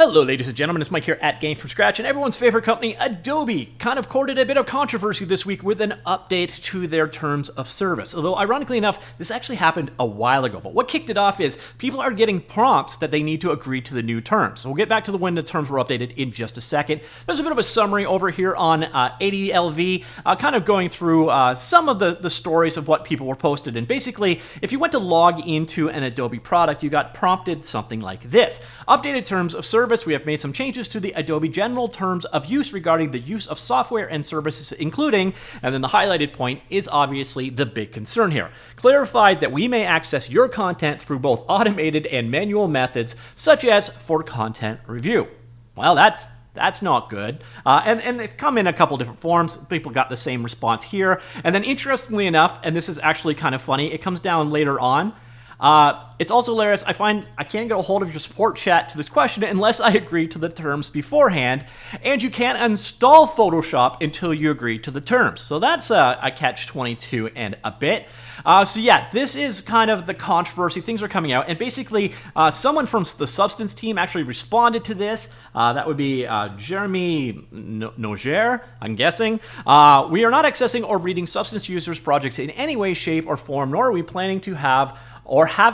Hello ladies and gentlemen, it's Mike here at Gamefromscratch, and everyone's favorite company, Adobe, kind of courted a bit of controversy this week with an update to their terms of service. Although, ironically enough, this actually happened a while ago. But what kicked it off is people are getting prompts that they need to agree to the new terms. So we'll get back to when the terms were updated in just a second. There's a bit of a summary over here on ADLV, kind of going through some of the stories of what people were posted. And basically, if you went to log into an Adobe product, you got prompted something like this. Updated terms of service. We have made some changes to the Adobe General Terms of Use regarding the use of software and services, including, and then the highlighted point is obviously the big concern here, clarified that we may access your content through both automated and manual methods, such as for content review. Well, that's not good. And it's come in a couple different forms. People got the same response here. And then interestingly enough, and this is actually kind of funny, it comes down later on. It's also hilarious. I find I can't get a hold of your support chat to this question unless I agree to the terms beforehand, and you can't install Photoshop until you agree to the terms. So that's a catch-22 and a bit. So yeah, this is kind of the controversy. Things are coming out, and basically someone from the Substance team actually responded to this. That would be Jeremy Noger, I'm guessing. We are not accessing or reading Substance users' projects in any way, shape, or form, nor are we planning to have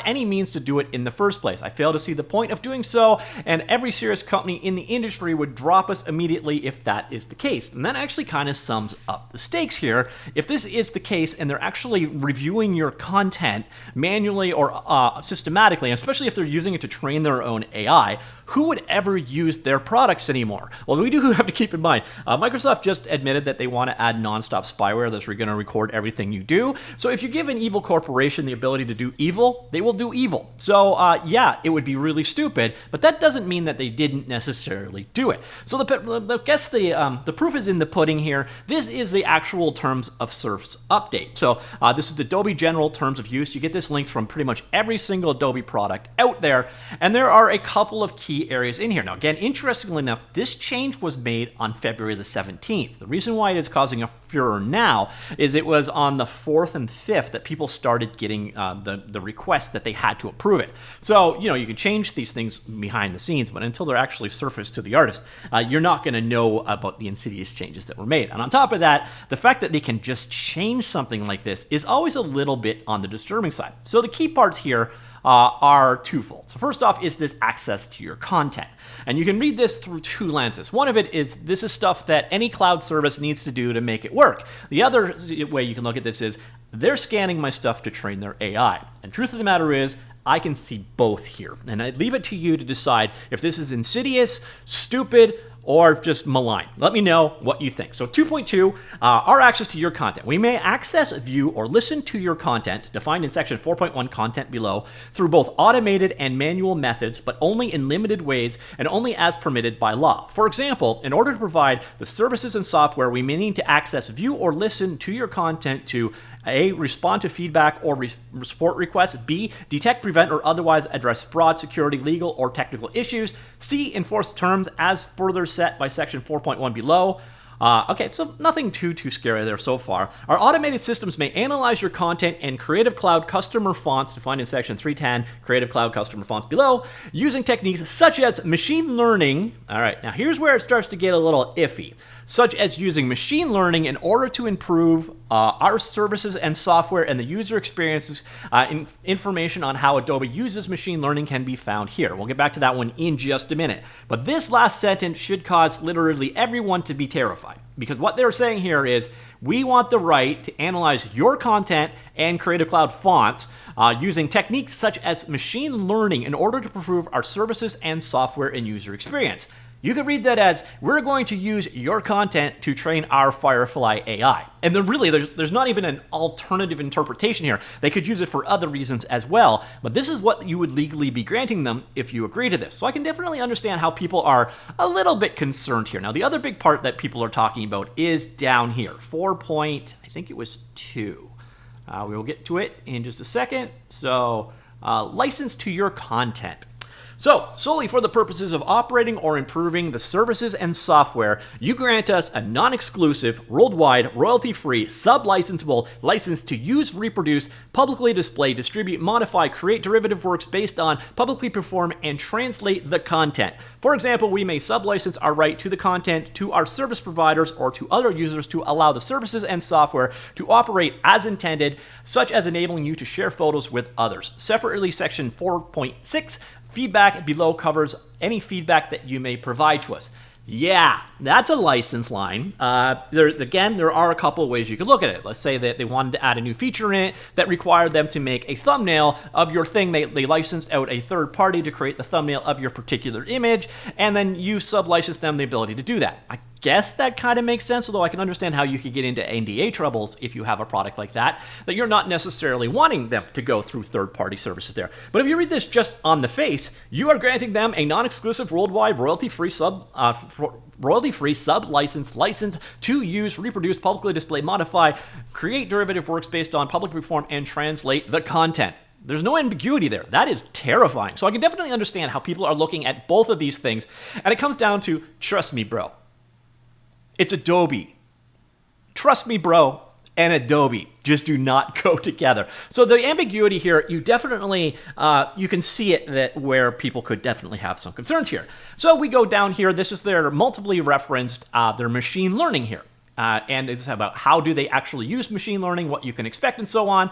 any means to do it in the first place. I fail to see the point of doing so, and every serious company in the industry would drop us immediately if that is the case. And that actually kind of sums up the stakes here. If this is the case and they're actually reviewing your content manually or systematically, especially if they're using it to train their own AI, who would ever use their products anymore? Well, we do have to keep in mind, Microsoft just admitted that they want to add nonstop spyware that's going to record everything you do. So if you give an evil corporation the ability to do evil, they will do evil. So yeah, it would be really stupid, but that doesn't mean that they didn't necessarily do it. So I guess the proof is in the pudding here. This is the actual terms of service update. So this is the Adobe General Terms of Use. You get this link from pretty much every single Adobe product out there, and there are a couple of key areas in here. Now, again, interestingly enough, this change was made on February the 17th. The reason why it is causing a furor now is it was on the 4th and 5th that people started getting the request that they had to approve it. So, you know, you can change these things behind the scenes, but until they're actually surfaced to the artist, you're not going to know about the insidious changes that were made. And on top of that, the fact that they can just change something like this is always a little bit on the disturbing side. So the key parts here are twofold. So first off is this access to your content. And you can read this through two lenses. One of it is this is stuff that any cloud service needs to do to make it work. The other way you can look at this is they're scanning my stuff to train their AI. And truth of the matter is, I can see both here. And I leave it to you to decide if this is insidious, stupid, or just malign. Let me know what you think. So 2.2, our access to your content. We may access, view, or listen to your content, defined in section 4.1 content below, through both automated and manual methods, but only in limited ways and only as permitted by law. For example, in order to provide the services and software, we may need to access, view, or listen to your content to A, respond to feedback or support requests, B, detect, prevent, or otherwise address fraud, security, legal, or technical issues, C, enforce terms as further set by section 4.1 below. Okay, so nothing too scary there so far. Our automated systems may analyze your content in Creative Cloud customer fonts defined in section 310, Creative Cloud customer fonts below, using techniques such as machine learning. All right, now here's where it starts to get a little iffy. Such as using machine learning in order to improve our services and software and the user experiences. Information on how Adobe uses machine learning can be found here. We'll get back to that one in just a minute. But this last sentence should cause literally everyone to be terrified. Because what they're saying here is, we want the right to analyze your content and Creative Cloud fonts using techniques such as machine learning in order to improve our services and software and user experience. You could read that as, we're going to use your content to train our Firefly AI. And then really, there's not even an alternative interpretation here. They could use it for other reasons as well, but this is what you would legally be granting them if you agree to this. So I can definitely understand how people are a little bit concerned here. Now, the other big part that people are talking about is down here, 4 point, I think it was 2. We will get to it in just a second. So, license to your content. So, solely for the purposes of operating or improving the services and software, you grant us a non-exclusive, worldwide, royalty-free, sub-licensable license to use, reproduce, publicly display, distribute, modify, create derivative works based on, publicly perform, and translate the content. For example, we may sub-license our right to the content to our service providers or to other users to allow the services and software to operate as intended, such as enabling you to share photos with others. Separately, Section 4.6 feedback below covers any feedback that you may provide to us. Yeah, that's a license line. There are a couple of ways you could look at it. Let's say that they wanted to add a new feature in it that required them to make a thumbnail of your thing. They licensed out a third party to create the thumbnail of your particular image, and then you sub-license them the ability to do that. I guess that kind of makes sense, although I can understand how you could get into NDA troubles if you have a product like that you're not necessarily wanting them to go through third-party services there. But if you read this just on the face, you are granting them a non-exclusive, worldwide, royalty-free sub-license license to use, reproduce, publicly display, modify, create derivative works based on, publicly perform, and translate the content. There's no ambiguity there. That is terrifying. So I can definitely understand how people are looking at both of these things, and it comes down to, trust me, bro. It's Adobe. Trust me, bro, and Adobe just do not go together. So the ambiguity here, you definitely, you can see it that where people could definitely have some concerns here. So we go down here. This is their multiply referenced, their machine learning here. And it's about how do they actually use machine learning, what you can expect, and so on.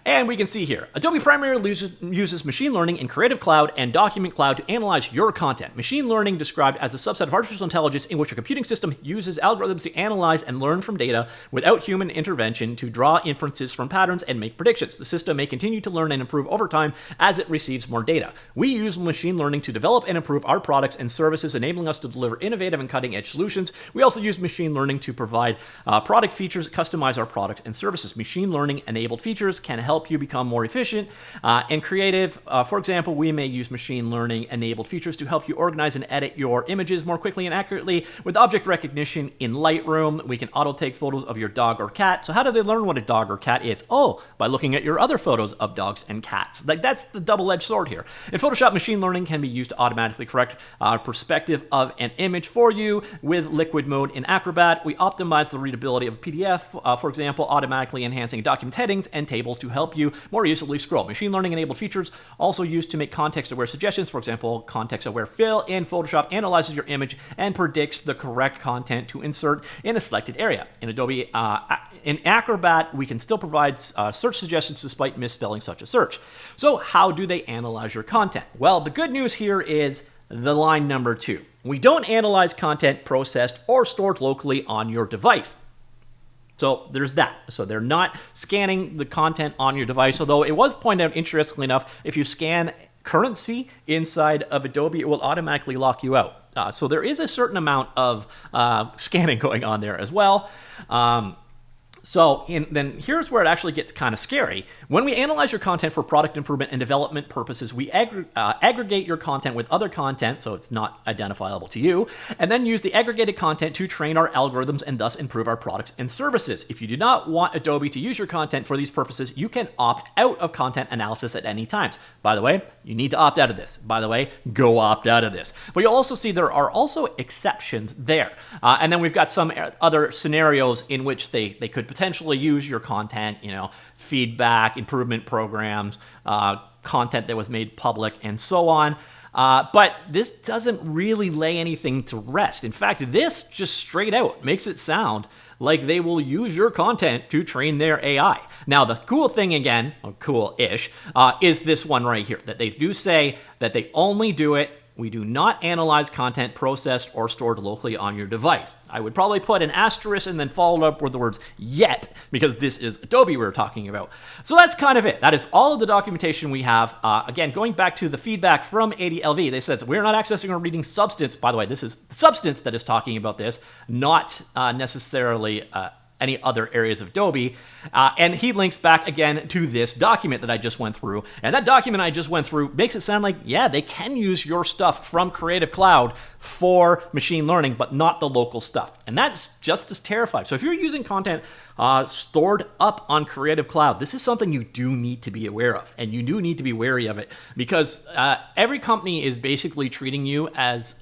And we can see here, Adobe primarily uses machine learning in Creative Cloud and Document Cloud to analyze your content. Machine learning described as a subset of artificial intelligence in which a computing system uses algorithms to analyze and learn from data without human intervention to draw inferences from patterns and make predictions. The system may continue to learn and improve over time as it receives more data. We use machine learning to develop and improve our products and services, enabling us to deliver innovative and cutting-edge solutions. We also use machine learning to provide product features, customize our products and services. Machine learning-enabled features can help you become more efficient and creative. For example, we may use machine learning-enabled features to help you organize and edit your images more quickly and accurately. With object recognition in Lightroom, we can auto-take photos of your dog or cat. So how do they learn what a dog or cat is? Oh, by looking at your other photos of dogs and cats. Like, that's the double-edged sword here. In Photoshop, machine learning can be used to automatically correct perspective of an image for you. With liquid mode in Acrobat, we optimize the readability of a PDF, for example, automatically enhancing document headings and tables to help you more easily scroll. Machine learning enabled features also used to make context-aware suggestions. For example, context-aware fill in Photoshop analyzes your image and predicts the correct content to insert in a selected area. In Adobe, in Acrobat, we can still provide search suggestions despite misspelling such a search. So how do they analyze your content? Well, the good news here is the line number 2. We don't analyze content processed or stored locally on your device. So there's that. So they're not scanning the content on your device, although it was pointed out, interestingly enough, if you scan currency inside of Adobe, it will automatically lock you out. So there is a certain amount of scanning going on there as well. Then here's where it actually gets kind of scary. When we analyze your content for product improvement and development purposes, we aggregate your content with other content, so it's not identifiable to you, and then use the aggregated content to train our algorithms and thus improve our products and services. If you do not want Adobe to use your content for these purposes, you can opt out of content analysis at any time. By the way, you need to opt out of this. By the way, go opt out of this. But you'll also see there are also exceptions there. And then we've got some other scenarios in which they could potentially use your content, feedback, improvement programs, content that was made public, and so on. But this doesn't really lay anything to rest. In fact, this just straight out makes it sound like they will use your content to train their AI. Now, the cool thing again, or cool-ish, is this one right here, that they do say that they only do it. We do not analyze content processed or stored locally on your device. I would probably put an asterisk and then follow up with the words yet, because this is Adobe we're talking about. So that's kind of it. That is all of the documentation we have. Again, going back to the feedback from ADLV, they says we're not accessing or reading substance. By the way, this is substance that is talking about this, not necessarily any other areas of Adobe. And he links back again to this document that I just went through. And that document I just went through makes it sound like, yeah, they can use your stuff from Creative Cloud for machine learning, but not the local stuff. And that's just as terrifying. So if you're using content stored up on Creative Cloud, this is something you do need to be aware of. And you do need to be wary of it because every company is basically treating you as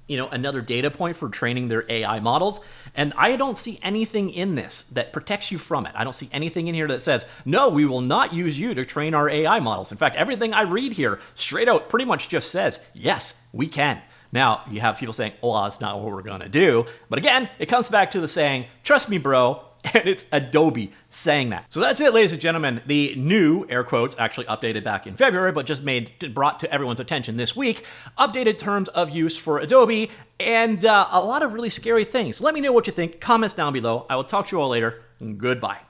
another data point for training their AI models. And I don't see anything in this that protects you from it. I don't see anything in here that says, no, we will not use you to train our AI models. In fact, everything I read here straight out pretty much just says, yes, we can. Now, you have people saying, oh, well, that's not what we're going to do. But again, it comes back to the saying, trust me, bro. And it's Adobe saying that. So that's it, ladies and gentlemen. The new, air quotes, actually updated back in February, but just brought to everyone's attention this week, updated terms of use for Adobe, and a lot of really scary things. Let me know what you think. Comments down below. I will talk to you all later. Goodbye.